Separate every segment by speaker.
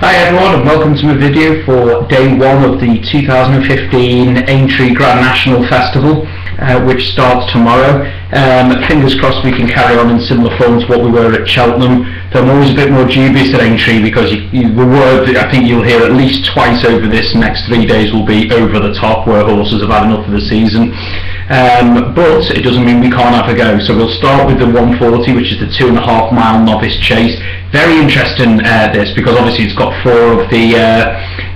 Speaker 1: Hi everyone and welcome to a video for day one of the 2015 Aintree Grand National Festival, which starts tomorrow. Fingers crossed we can carry on in similar form to what we were at Cheltenham. Though I'm always a bit more dubious at Aintree because the word I think you'll hear at least twice over this next 3 days will be over the top, where horses have had enough of the season. But it doesn't mean we can't have a go. So we'll start with the 140, which is the 2.5 mile novice chase. Very interesting this, because obviously it's got four of the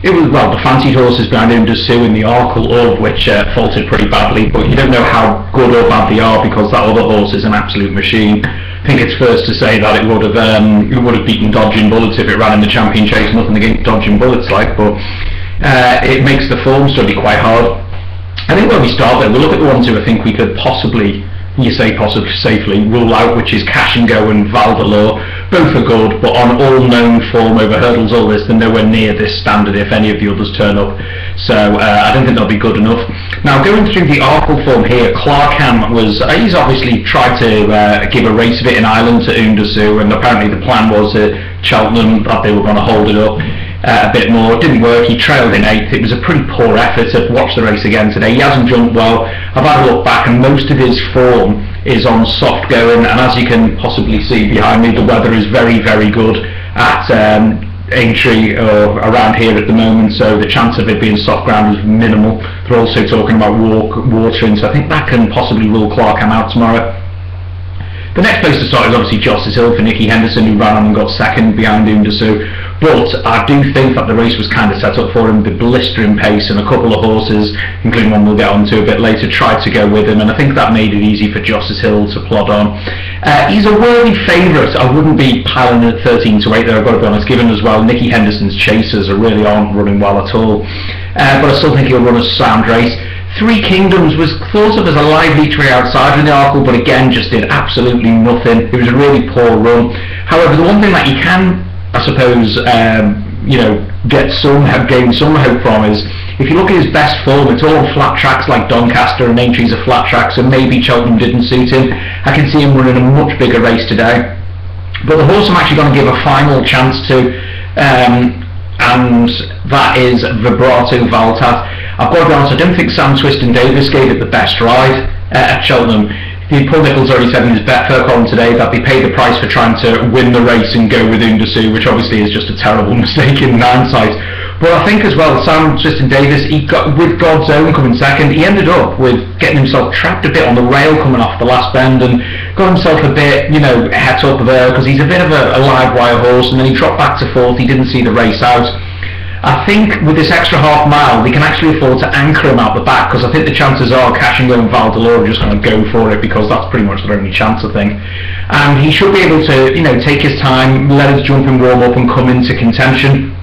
Speaker 1: the fancied horses behind him, Sue in the Arkle, all of which faltered pretty badly, but you don't know how good or bad they are because that other horse is an absolute machine. I think it's first to say that it would have beaten Dodging Bullets if it ran in the champion chase. Nothing against Dodging Bullets, but it makes the form study quite hard. I think when we start there, we'll look at the ones who I think we could possibly safely rule out, which is Cash and Go and Val d'Or. Both are good, but on all known form over hurdles, all this, they're nowhere near this standard if any of the others turn up. So I don't think they'll be good enough. Now, going through the Arkle form here, Clarkham he's obviously tried to give a race of it in Ireland to Sue, and apparently the plan was at Cheltenham that they were going to hold it up a bit more. It didn't work. He trailed in 8th. It was a pretty poor effort. I've watched the race again today. He hasn't jumped well. I've had a look back, and most of his form is on soft going, and as you can possibly see behind me, the weather is very, very good at Aintree or around here at the moment, so the chance of it being soft ground is minimal. They're also talking about watering, so I think that can possibly rule Clarkham out tomorrow. The next place to start is obviously Justice Hill for Nicky Henderson, who ran on and got second behind Sue. But I do think that the race was kind of set up for him. The blistering pace and a couple of horses, including one we'll get onto a bit later, tried to go with him, and I think that made it easy for Justice Hill to plod on. He's a worthy favourite. I wouldn't be piling at 13 to 8 there, I've got to be honest, given as well Nicky Henderson's chasers really aren't running well at all. But I still think he'll run a sound race. Three Kingdoms was thought of as a lively tree outside in the Arkle, but again just did absolutely nothing. It was a really poor run. However, the one thing that you can, I suppose, gain some hope from is, if you look at his best form, it's all flat tracks like Doncaster, and Aintree's a flat track, so maybe Cheltenham didn't suit him. I can see him running a much bigger race today. But the horse I'm actually going to give a final chance to, and that is Vibrato Valtat. I've got to be honest, I don't think Sam Twiston-Davies gave it the best ride at Cheltenham. Paul Nicholls already said in his Betfair column today that they paid the price for trying to win the race and go with Sue, which obviously is just a terrible mistake in hindsight. But I think as well, Sam Twiston-Davies, he got, with God's Own coming second, he ended up with getting himself trapped a bit on the rail coming off the last bend and got himself a bit, het up there, because he's a bit of a live wire horse, and then he dropped back to 4th. He didn't see the race out. I think with this extra half mile, they can actually afford to anchor him out the back, because I think the chances are Cash and Go and Val d'Or are just going to go for it, because that's pretty much their only chance, I think. And he should be able to, take his time, let his jumping warm up and come into contention.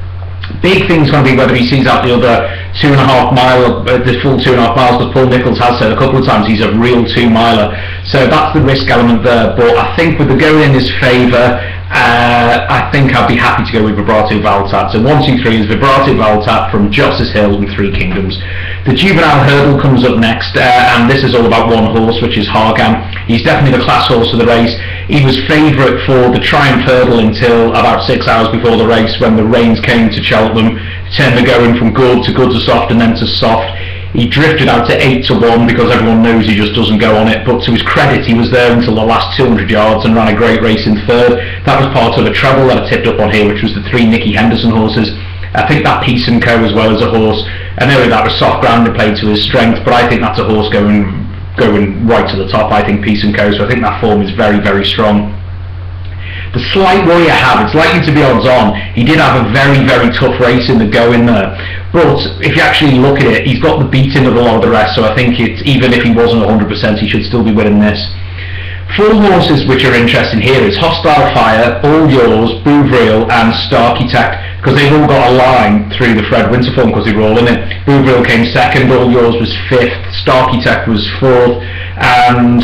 Speaker 1: Big thing's going to be whether he sees out the other 2.5 mile, the full 2.5 miles, because Paul Nicholls has said a couple of times he's a real 2-miler. So that's the risk element there, but I think with the going in his favour, I think I'd be happy to go with Vibrato Valtat. So 1, 2, 3 is Vibrato Valtat from Justice Hill and Three Kingdoms. The Juvenile Hurdle comes up next, and this is all about one horse, which is Hargam. He's definitely the class horse of the race. He was favourite for the Triumph Hurdle until about 6 hours before the race, when the rains came to Cheltenham. Turned the going from good to soft and then to soft. He drifted out to 8 to 1 because everyone knows he just doesn't go on it, but to his credit he was there until the last 200 yards and ran a great race in 3rd. That was part of a treble that I tipped up on here, which was the 3 Nicky Henderson horses. I think that Peace & Co as well as a horse, I know that was soft ground and played to his strength, but I think that's a horse going right to the top. I think Peace & Co, so I think that form is very, very strong. The slight worry I have, it's likely to be odds on. He did have a very, very tough race in the go-in there, but if you actually look at it, he's got the beating of a lot of the rest, so I think even if he wasn't 100%, he should still be winning this. 4 horses which are interesting here is Hostile Fire, All Yours, Bouvreal and Starkey-Tack, because they've all got a line through the Fred Winter form because they were all in it. Bouvreal came 2nd, All Yours was 5th, Starkey-Tack was 4th, and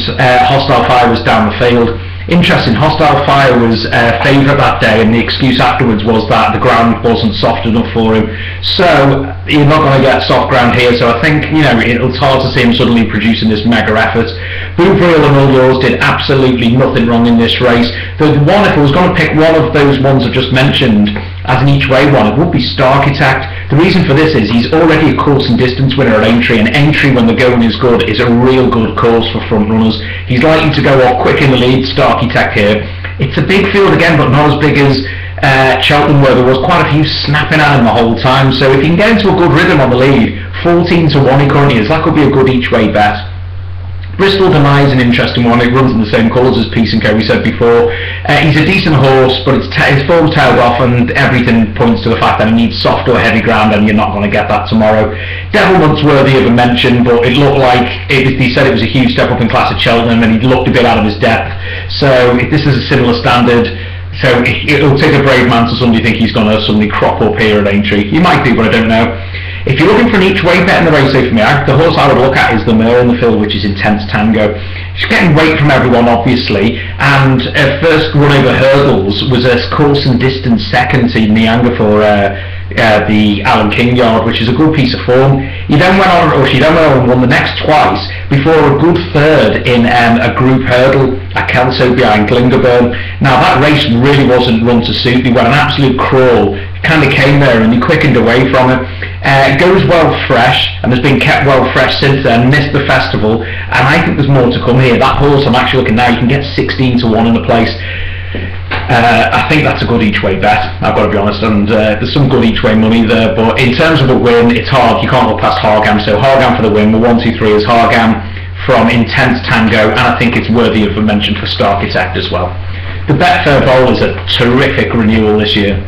Speaker 1: Hostile Fire was down the field. Interesting, Hostile Fire was favourite that day, and the excuse afterwards was that the ground wasn't soft enough for him. So you're not going to get soft ground here, so I think it's hard to see him suddenly producing this mega effort. Bouvreal and All Yours did absolutely nothing wrong in this race. The one, if I was going to pick one of those ones I've just mentioned, as an each-way one, it would be Starkitect. The reason for this is he's already a course and distance winner at Aintree, and Aintree, when the going is good, is a real good course for front runners. He's likely to go off quick in the lead, Starkitect here. It's a big field again, but not as big as Cheltenham, where there was quite a few snapping at him the whole time. So if he can get into a good rhythm on the lead, 14 to 1 he currently is, that could be a good each-way bet. Bristol Deny is an interesting one. It runs in the same colours as Peace and Co, we said before. He's a decent horse, but his form's tailed off, and everything points to the fact that he needs soft or heavy ground, and you're not going to get that tomorrow. Devilment's worthy of a mention, but it looked like he said it was a huge step up in class at Cheltenham, and he looked a bit out of his depth. So this is a similar standard. So it'll take a brave man to suddenly think he's going to suddenly crop up here at Aintree. He might do, but I don't know. If you're looking for an each-way bet in the race, for me, the horse I would look at is the mare in the field, which is Intense Tango. She's getting weight from everyone, obviously, and her first run over hurdles was a course and distance second to Nianga for the Alan King yard, which is a good piece of form. She then went on and won the next twice before a good third in a group hurdle at Kelso behind Glingerburn. Now that race really wasn't run to suit. They went an absolute crawl, kind of came there and they quickened away from it. It goes well fresh and has been kept well fresh since then, missed the festival, and I think there's more to come here. That horse, I'm actually looking now, you can get 16 to 1 in the place. I think that's a good each-way bet, I've got to be honest, and there's some good each-way money there, but in terms of a win, it's hard. You can't look past Hargam, so Hargam for the win. The 1, 2, 3 is Hargam from Intense Tango, and I think it's worthy of a mention for Starkitect as well. The Betfair Bowl is a terrific renewal this year,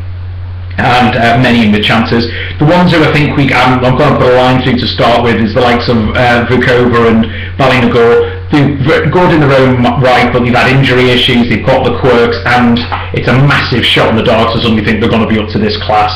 Speaker 1: and many in the chances. The ones who I think I'm going to put a line through to start with is the likes of Vukova and Ballynagore. They're good in their own right, but they've had injury issues, they've got the quirks, and it's a massive shot in the dark to suddenly think they're going to be up to this class,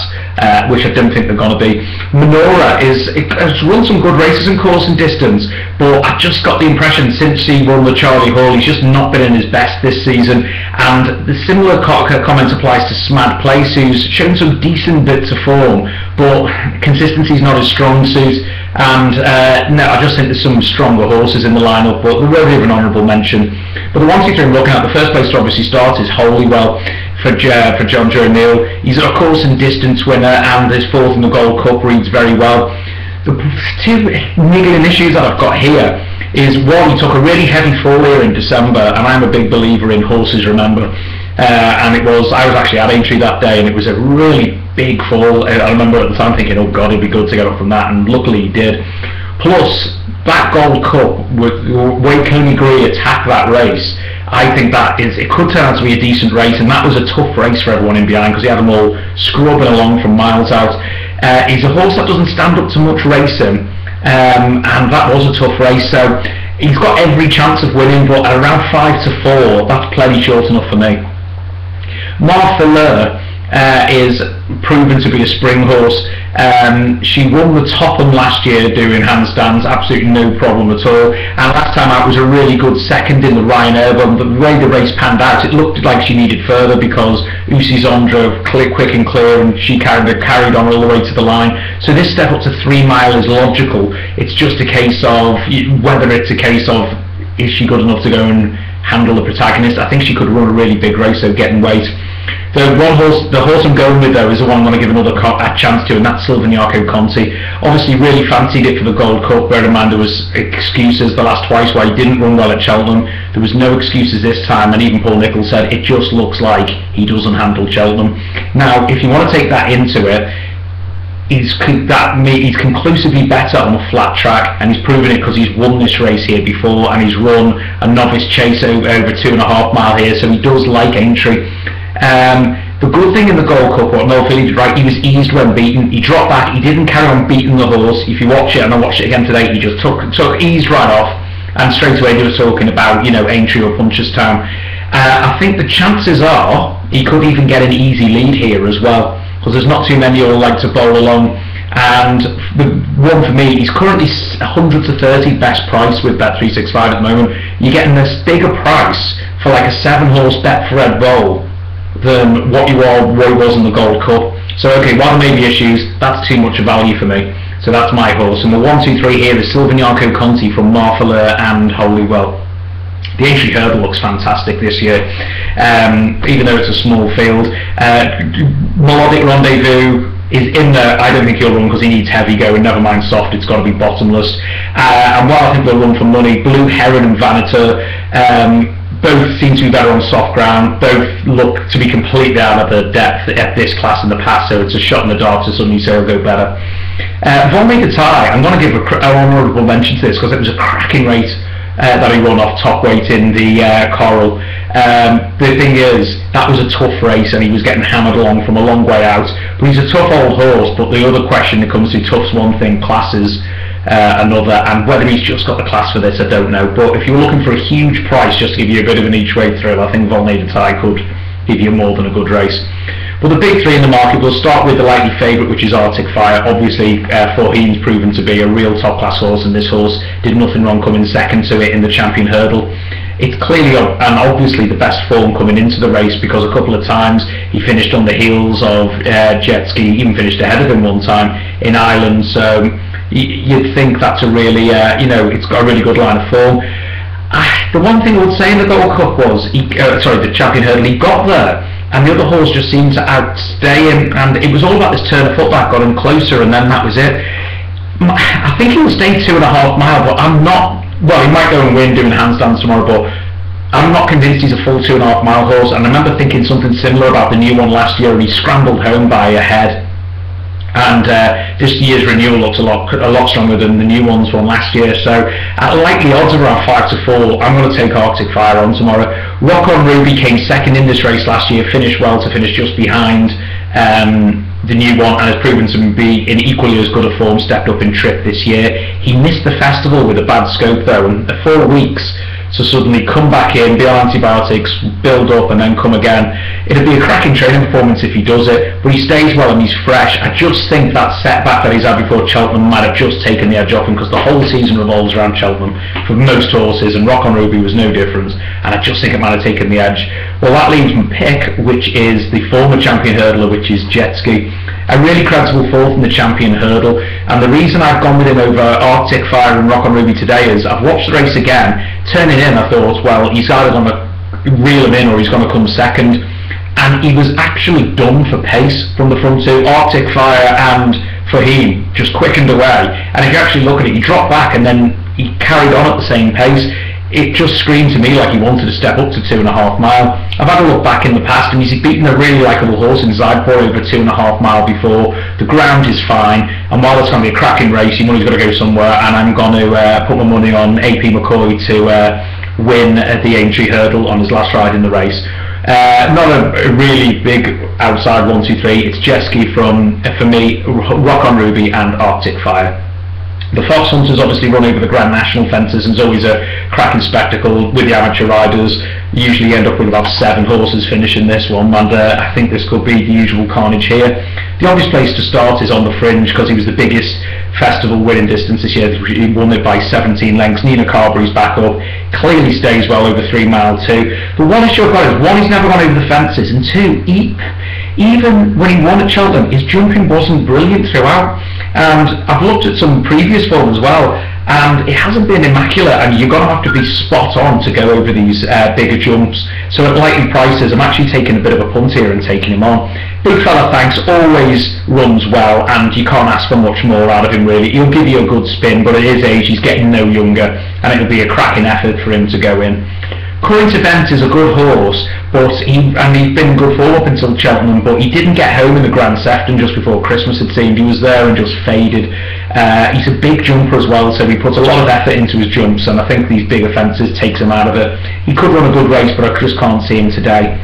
Speaker 1: which I don't think they're going to be. Menora has run some good races in course and distance, but I just got the impression since he won the Charlie Hall, he's just not been in his best this season, and the similar comment applies to Smad Place, who's shown some decent bits of form, but consistency's not his strong suit. And no, I just think there's some stronger horses in the lineup, but they're worthy of an honourable mention. But the 1, 2, 3 I'm looking at, the first place to obviously start is Holywell for John Joe Neal. He's a course and distance winner, and his fourth in the Gold Cup reads very well. The two niggling issues that I've got here is, one, he took a really heavy fall here in December, and I'm a big believer in horses, remember. And I was actually at Aintree that day, and it was a really big fall. I remember at the time thinking, oh god, it'd be good to get up from that, and luckily he did. Plus, that Gold Cup, with the way Coney Gree attacked that race, I think it could turn out to be a decent race, and that was a tough race for everyone in behind, because he had them all scrubbing along from miles out. He's a horse that doesn't stand up to much racing, and that was a tough race, so he's got every chance of winning, but at around 5 to 4, that's plenty short enough for me. Martha Lur is proven to be a spring horse. She won the Topham last year doing handstands, absolutely no problem at all, and last time out was a really good second in the Ryan Airborne, but the way the race panned out, it looked like she needed further because Usi Zon drove quick and clear, and she carried on all the way to the line. So this step up to 3 mile is logical. It's just a case of whether it's a case of, is she good enough to go and handle the protagonist. I think she could run a really big race of getting weight. The horse I'm going with though is the one I'm going to give another chance to, and that's Silvaniaco Conti. Obviously really fancied it for the Gold Cup. Bear in mind there was excuses the last twice why he didn't run well at Cheltenham. There was no excuses this time, and even Paul Nicholls said it just looks like he doesn't handle Cheltenham. Now if you want to take that into it, he's conclusively better on a flat track, and he's proven it because he's won this race here before, and he's run a novice chase over 2.5 mile here, so he does like Aintree. The good thing in the Gold Cup, what Noel Philly did right, he was eased when beaten. He dropped back, he didn't carry on beating the horse. If you watch it, and I watched it again today, he just eased right off, and straight away they were talking about, Aintree or Punchestown. I think the chances are he could even get an easy lead here as well, because there's not too many who like to bowl along. And the one for me, he's currently 100 to 30 best price with Bet365 at the moment. You're getting this bigger price for like a 7-horse Betfred Bowl than what he was in the Gold Cup. So okay, while there may be issues, that's too much value for me. So that's my horse. And the 1, 2, 3 here is Silvaniaco Conti from Martha Lur and Holywell. The Aintree hurdle looks fantastic this year, even though it's a small field. Melodic Rendezvous is in there. I don't think he'll run because he needs heavy going, never mind soft, it's got to be bottomless. And while I think they'll run for money, Blue Heron and Vanator, both seem to be better on soft ground, both look to be completely out of the depth at this class in the past, so it's a shot in the dark to suddenly say it'll go better. Von Tie, I'm going to give an honourable mention to this because it was a cracking race that he won off top weight in the Coral. The thing is, that was a tough race and he was getting hammered along from a long way out, but he's a tough old horse. But the other question that comes to tough's one thing, class is another, and whether he's just got the class for this I don't know. But if you're looking for a huge price just to give you a bit of an each way thrill, I think Von Tie could give you more than a good race. But the big three in the market, we'll start with the likely favourite, which is Arctic Fire. Obviously, Forheen's proven to be a real top-class horse, and this horse did nothing wrong coming second to it in the Champion Hurdle. It's clearly and obviously the best form coming into the race, because a couple of times he finished on the heels of Jet Ski, even finished ahead of him one time in Ireland. So you'd think that's a really, it's got a really good line of form. The one thing I would say in the Gold Cup was, the Champion Hurdle, he got there, and the other horse just seemed to outstay him, and it was all about this turn of foot that got him closer, and then that was it. I think he will stay 2.5 mile, but I'm not, well, he might go and win doing handstands tomorrow, but I'm not convinced he's a full 2.5 mile horse. And I remember thinking something similar about the new one last year, and he scrambled home by a head. And this year's renewal looks a lot stronger than the new ones from last year. So at likely odds of around 5 to 4, I'm going to take Arctic Fire on tomorrow. Rock on Ruby came second in this race last year, finished well to finish just behind the new one, and has proven to be in equally as good a form, stepped up in trip this year. He missed the festival with a bad scope though, and 4 weeks to suddenly come back in, be on antibiotics, build up and then come again. It'd be a cracking training performance if he does it, but he stays well and he's fresh. I just think that setback that he's had before Cheltenham might have just taken the edge off him, because the whole season revolves around Cheltenham for most horses, and Rock on Ruby was no different, and I just think it might have taken the edge. Well, that leaves my pick, which is the former champion hurdler, which is Jet Ski. A really credible fourth in the Champion Hurdle, and the reason I've gone with him over Arctic Fire and Rock on Ruby today is I've watched the race again. Turning in, I thought, well, he's either going to reel him in or he's going to come second, and he was actually done for pace from the front two. Arctic Fire and Forheen just quickened away, and if you actually look at it, he dropped back and then he carried on at the same pace. It just screamed to me like he wanted to step up to 2.5 mile. I've had a look back in the past, and he's beaten a really likeable horse in Zydpor over 2.5 mile before. The ground is fine, and while it's going to be a cracking race, you know he's got to go somewhere, and I'm going to put my money on AP McCoy to win the Aintree Hurdle on his last ride in the race. Not a really big outside 1, 2, 3. It's Jet Ski for me, Rock on Ruby and Arctic Fire. The Fox Hunters obviously run over the Grand National fences, and it's always a cracking spectacle with the amateur riders. You usually end up with about 7 horses finishing this one, and I think this could be the usual carnage here. The obvious place to start is on the Fringe, because he was the biggest festival winning distance this year. He won it by 17 lengths. Nina Carberry's back up, clearly stays well over 3 mile too. But one issue I've got is, 1, he's never gone over the fences, and 2, even when he won at Cheltenham, his jumping wasn't brilliant throughout. And I've looked at some previous form as well, and it hasn't been immaculate, and you're going to have to be spot on to go over these bigger jumps. So at likely prices, I'm actually taking a bit of a punt here and taking him on. Big fella, thanks, always runs well, and you can't ask for much more out of him really. He'll give you a good spin, but at his age he's getting no younger, and it'll be a cracking effort for him to go in. Current Event is a good horse, but he's been in good form up until Cheltenham, but he didn't get home in the Grand Sefton just before Christmas, it seemed. He was there and just faded. He's a big jumper as well, so he puts a lot of effort into his jumps, and I think these bigger fences takes him out of it. He could run a good race, but I just can't see him today.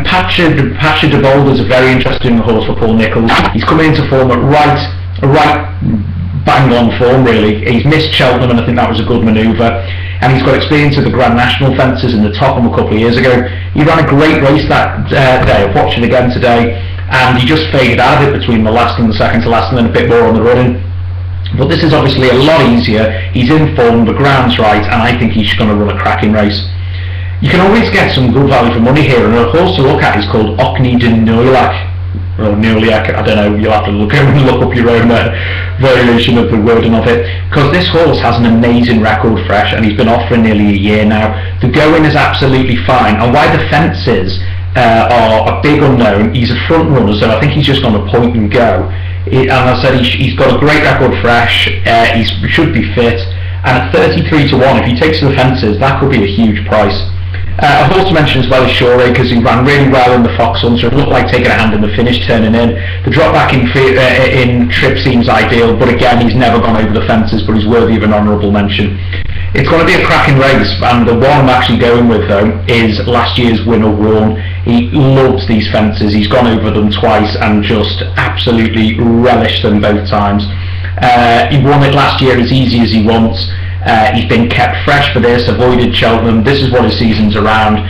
Speaker 1: Pacha de Boulder's a very interesting horse for Paul Nicholls. He's coming into form at right bang on form really. He's missed Cheltenham, and I think that was a good manoeuvre. And he's got experience of the Grand National fences in the Topham a couple of years ago. He ran a great race that day. I've watched it again today, and he just faded out of it between the last and the second to last, and then a bit more on the running. But this is obviously a lot easier. He's in form, the ground's right, and I think he's going to run a cracking race. You can always get some good value for money here, and a horse to look at is called Ocni de Noilak. or Nuliak, I don't know, you'll have to look up your own variation of the wording of it, because this horse has an amazing record fresh, and he's been off for nearly a year now. The going is absolutely fine, and why the fences are a big unknown. He's a front runner, so I think he's just on a point and go. And I said he's got a great record fresh, he should be fit, and at 33 to 1, if he takes to the fences, that could be a huge price. A horse to mention as well is Shore because he ran really well in the Fox Hunt, so it looked like taking a hand in the finish, turning in. The drop back in trip seems ideal, but again, he's never gone over the fences, but he's worthy of an honourable mention. It's going to be a cracking race, and the one I'm actually going with though is last year's winner, Warren. He loves these fences, he's gone over them twice and just absolutely relished them both times. He won it last year as easy as he wants. He's been kept fresh for this, avoided Cheltenham, this is what his season's around.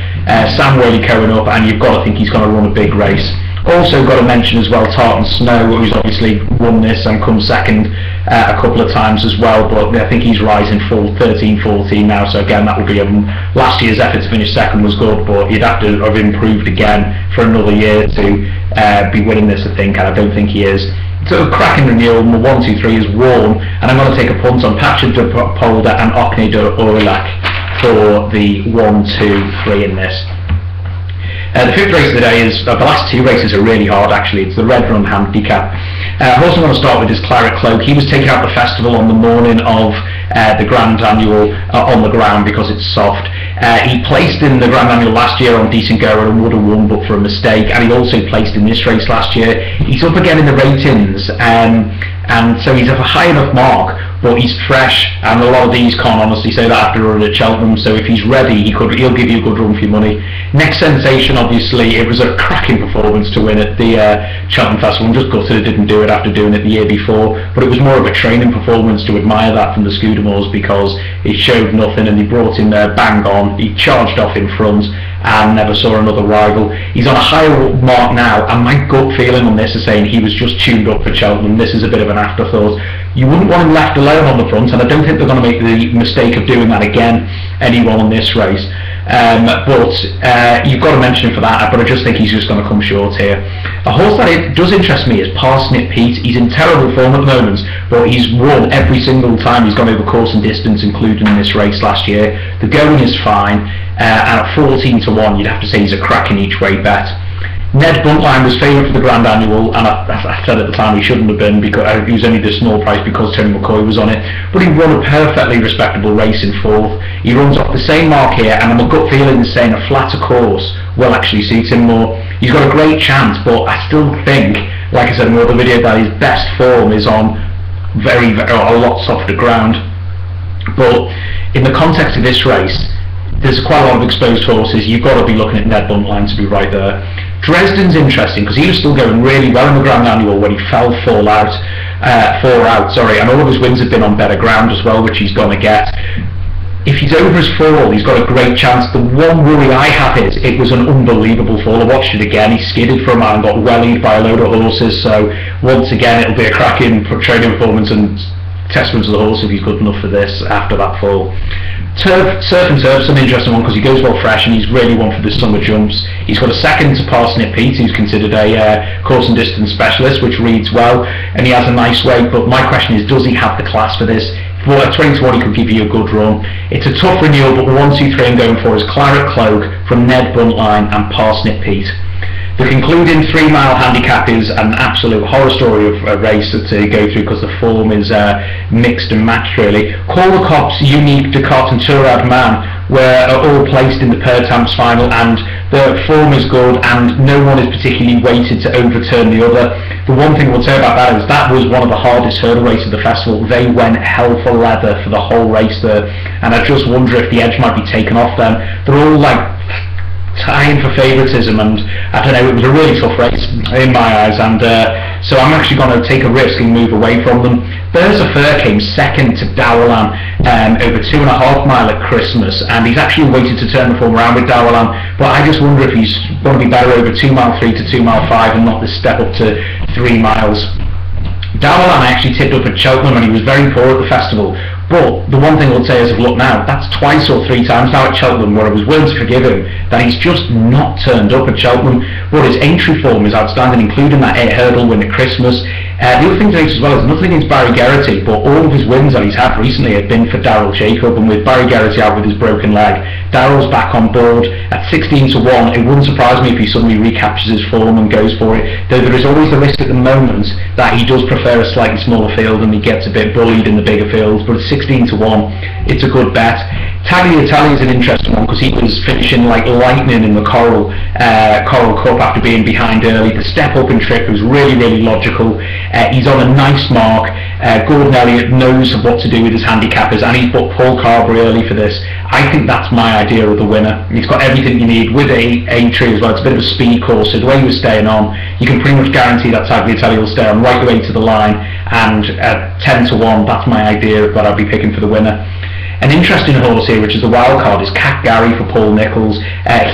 Speaker 1: Sam Whaley coming up, and you've got to think he's going to run a big race. Also got to mention as well Tartan Snow, who's obviously won this and come second a couple of times as well, but I think he's rising full 13-14 now, so again that will be last year's effort to finish second was good, but he'd have to have improved again for another year to be winning this, I think, and I don't think he is. So cracking renewal, my 1, 2, 3 is Warm, and I'm going to take a punt on Patrick de Polder and Ocne de Orlac for the 1, 2, 3 in this. The fifth race of the day is, the last two races are really hard actually, it's the Red Run Handicap. I'm also going to start with his Claret Cloak. He was taken out the festival on the morning of the Grand Annual on the ground because it's soft. He placed in the Grand Annual last year on Decent Goer and would have won but for a mistake, and he also placed in this race last year. He's up again in the ratings, and so he's at a high enough mark, but he's fresh, and a lot of these can't honestly say that after a run at Cheltenham, so if he's ready, he'll give you a good run for your money. Next Sensation, obviously, it was a cracking performance to win at the Cheltenham Festival. I'm just gutted it didn't do it after doing it the year before, but it was more of a training performance to admire that from the Scudamores because it showed nothing, and he brought him there bang on. He charged off in front and never saw another rival. He's on a higher mark now, and my gut feeling on this is saying he was just tuned up for Cheltenham. This is a bit of an afterthought. You wouldn't want him left alone on the front, and I don't think they're going to make the mistake of doing that again, anyone on this race. But you've got to mention him for that, but I just think he's just going to come short here. A horse that does interest me is Parsnip Pete. He's in terrible form at the moment, but he's won every single time he's gone over course and distance, including in this race last year. The going is fine, and at 14 to 1, you'd have to say he's a cracking each way bet. Ned Buntline was favourite for the Grand Annual, and I said at the time he shouldn't have been because he was only this small price because Tony McCoy was on it, but he won a perfectly respectable race in fourth. He runs off the same mark here, and I'm a gut feeling is saying a flatter course will actually suit him more. He's got a great chance, but I still think, like I said in the other video, that his best form is on a lot softer ground. But in the context of this race, there's quite a lot of exposed horses. You've got to be looking at Ned Buntline to be right there. Dresden's interesting because he was still going really well in the Grand Annual when he fell four out, and all of his wins have been on better ground as well, which he's going to get. If he's over his fall, he's got a great chance. The one worry I have is it was an unbelievable fall. I watched it again. He skidded for a mile and got wellied by a load of horses, so once again it'll be a cracking training performance and testament to the horse if he's good enough for this after that fall. Surf and Turf's an interesting one because he goes well fresh and he's really one for the summer jumps. He's got a second to Parsnip Pete, who's considered a course and distance specialist, which reads well, and he has a nice weight, but my question is, does he have the class for this? Well, at 20 to 1 he could give you a good run. It's a tough renewal, but 1, 2, 3 I'm going for is Claret Cloak from Ned Buntline and Parsnip Pete. The concluding 3 mile handicap is an absolute horror story of a race to go through because the form is mixed and matched really. Call the Cops, Unique, Descartes and Tourad Man were all placed in the Pertamps final, and the form is good and no one is particularly weighted to overturn the other. The one thing we'll say about that is that was one of the hardest hurdle races of the festival. They went hell for leather for the whole race there, and I just wonder if the edge might be taken off them. They're all like tying for favouritism, and I don't know, it was a really tough race in my eyes, and so I'm actually going to take a risk and move away from them. Berza Fur came second to Dowland over 2.5 mile at Christmas, and he's actually waited to turn the form around with Dowland, but I just wonder if he's going to be better over 2 mile 3 to 2 mile 5 and not this step up to 3 miles. Dowland I actually tipped up at Cheltenham and he was very poor at the festival, But the one thing I would say as of look now, that's twice or three times now at Cheltenham where I was willing to forgive him that he's just not turned up at Cheltenham. But his Aintree form is outstanding, including that 8 hurdle win at Christmas. The other thing to note as well is nothing against Barry Geraghty, but all of his wins that he's had recently have been for Daryl Jacob, and with Barry Geraghty out with his broken leg, Daryl's back on board at 16 to 1. It wouldn't surprise me if he suddenly recaptures his form and goes for it, though there is always the risk at the moment that he does prefer a slightly smaller field and he gets a bit bullied in the bigger fields, but at 16 to 1 it's a good bet. Tagliatelle is an interesting one because he was finishing like lightning in the Coral Cup after being behind early. The step up and trip was really logical. He's on a nice mark. Gordon Elliott knows what to do with his handicappers, and he's put Paul Carberry early for this. I think that's my idea of the winner. He's got everything you need with Aintree as well. It's a bit of a speed course, so the way he was staying on, you can pretty much guarantee that Tagliatelle will stay on right the way to the line, and at 10 to 1 that's my idea of what I'll be picking for the winner. An interesting horse here, which is the wild card, is Cat Gary for Paul Nicholls.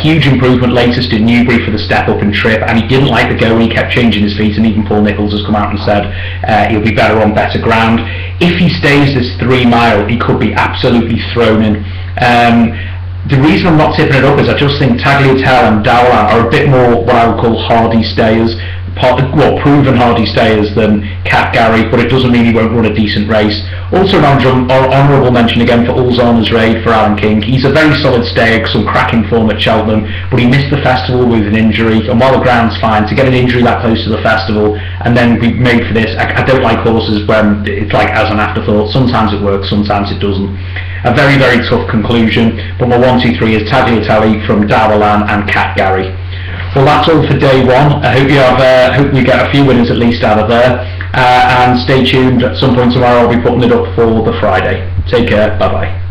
Speaker 1: Huge improvement latest in Newbury for the step up and trip, and he didn't like the go and he kept changing his feet, and even Paul Nicholls has come out and said he'll be better on better ground. If he stays this 3 mile, he could be absolutely thrown in. The reason I'm not tipping it up is I just think Tagliatelle and Dowland are a bit more what I would call hardy stayers. Well, proven hardy stayers than Cat Gary, but it doesn't mean he won't run a decent race. Also an honourable mention again for Ulzana's Raid for Alan King. He's a very solid stayer, some cracking form at Cheltenham, but he missed the festival with an injury, and while the ground's fine, to get an injury that close to the festival and then be made for this, I don't like horses when it's like as an afterthought. Sometimes it works, sometimes it doesn't. A very tough conclusion, but my 1, 2, 3 is Tagliatelle from Dowland and Cat Gary. Well, that's all for day one. I hope you get a few winners at least out of there, and stay tuned. At some point tomorrow I'll be putting it up for the Friday. Take care, bye bye.